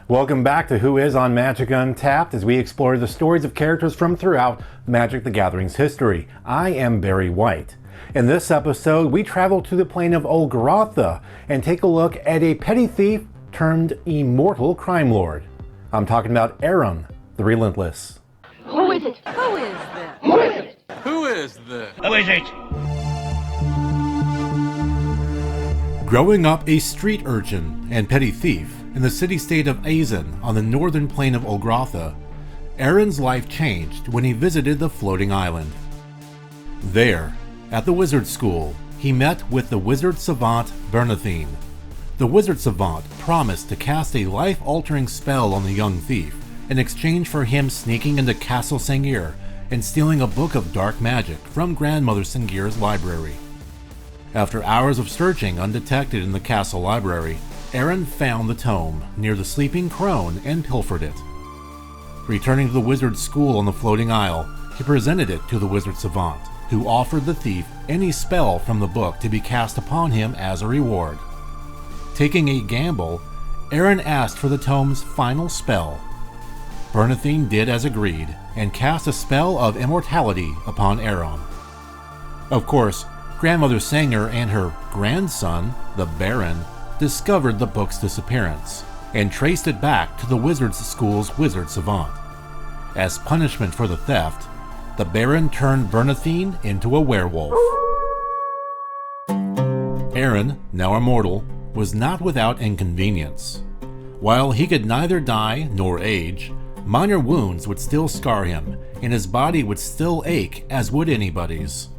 Welcome back to Who Is on Magic Untapped as we explore the stories of characters from throughout Magic the Gathering's history. I am Barry White. In this episode, we travel to the plane of Olgrotha and take a look at a petty thief turned immortal crime lord. I'm talking about Eron The Relentless. Who is it? Who is this? Who is it? Who is this? Who is it? Growing up a street urchin and petty thief in the city-state of Azen on the northern plain of Olgrotha, Eron's life changed when he visited the floating island. There, at the wizard school, he met with the wizard savant Bernathine. The wizard savant promised to cast a life-altering spell on the young thief in exchange for him sneaking into Castle Sangir and stealing a book of dark magic from Grandmother Sangir's library. After hours of searching undetected in the castle library, Eron found the tome near the sleeping crone and pilfered it. Returning to the wizard school on the floating isle, he presented it to the wizard savant, who offered the thief any spell from the book to be cast upon him as a reward. Taking a gamble, Eron asked for the tome's final spell. Bernathine did as agreed and cast a spell of immortality upon Eron. Of course, Grandmother Sangir and her grandson, the Baron, discovered the book's disappearance and traced it back to the wizard's school's wizard savant. As punishment for the theft, the Baron turned Bernathine into a werewolf. Eron, now immortal, was not without inconvenience. While he could neither die nor age, minor wounds would still scar him, and his body would still ache as would anybody's.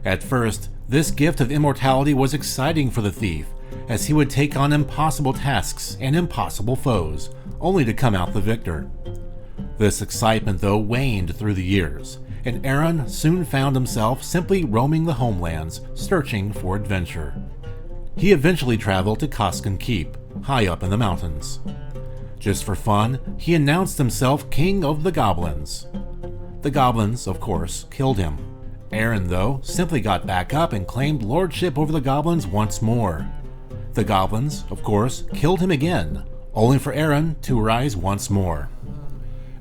At first, this gift of immortality was exciting for the thief, as he would take on impossible tasks and impossible foes, only to come out the victor. This excitement, though, waned through the years, and Eron soon found himself simply roaming the homelands, searching for adventure. He eventually traveled to Koskan Keep, high up in the mountains. Just for fun, he announced himself king of the goblins. The goblins, of course, killed him. Eron, though, simply got back up and claimed lordship over the goblins once more. The goblins, of course, killed him again, only for Eron to rise once more.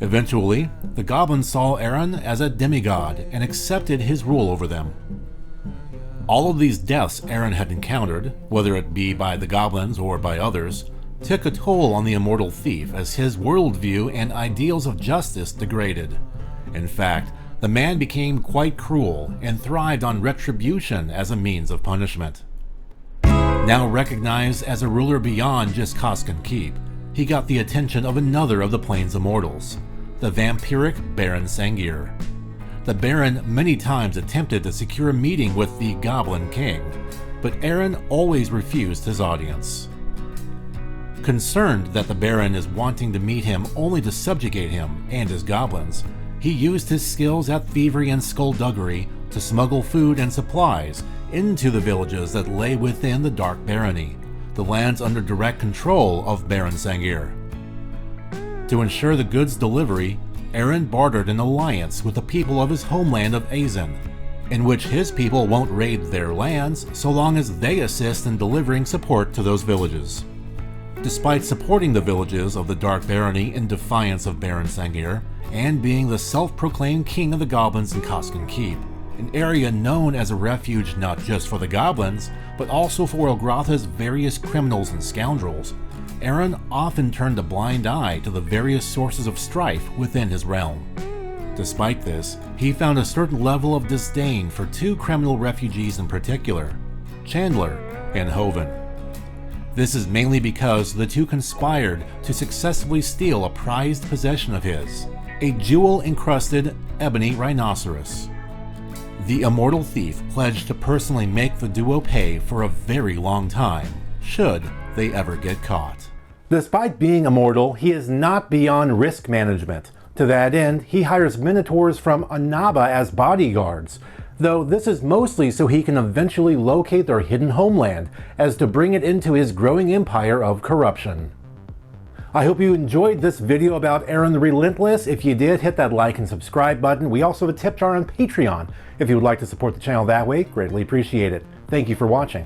Eventually, the goblins saw Eron as a demigod and accepted his rule over them. All of these deaths Eron had encountered, whether it be by the goblins or by others, took a toll on the immortal thief as his worldview and ideals of justice degraded. In fact, the man became quite cruel and thrived on retribution as a means of punishment. Now recognized as a ruler beyond just Koskan Keep, he got the attention of another of the plane's immortals, the vampiric Baron Sangir. The Baron many times attempted to secure a meeting with the Goblin King, but Eron always refused his audience. Concerned that the Baron is wanting to meet him only to subjugate him and his goblins, he used his skills at thievery and skullduggery to smuggle food and supplies into the villages that lay within the Dark Barony, the lands under direct control of Baron Sangir. To ensure the goods delivery, Eron bartered an alliance with the people of his homeland of Azen, in which his people won't raid their lands so long as they assist in delivering support to those villages. Despite supporting the villages of the Dark Barony in defiance of Baron Sangir, and being the self-proclaimed king of the goblins in Koskan Keep, an area known as a refuge not just for the goblins, but also for Olgrotha's various criminals and scoundrels, Eron often turned a blind eye to the various sources of strife within his realm. Despite this, he found a certain level of disdain for two criminal refugees in particular, Chandler and Hoven. This is mainly because the two conspired to successfully steal a prized possession of his, a jewel-encrusted ebony rhinoceros. The immortal thief pledged to personally make the duo pay for a very long time, should they ever get caught. Despite being immortal, he is not beyond risk management. To that end, he hires minotaurs from Annaba as bodyguards, though this is mostly so he can eventually locate their hidden homeland, as to bring it into his growing empire of corruption. I hope you enjoyed this video about Eron the Relentless. If you did, hit that like and subscribe button. We also have a tip jar on Patreon. If you would like to support the channel that way, greatly appreciate it. Thank you for watching.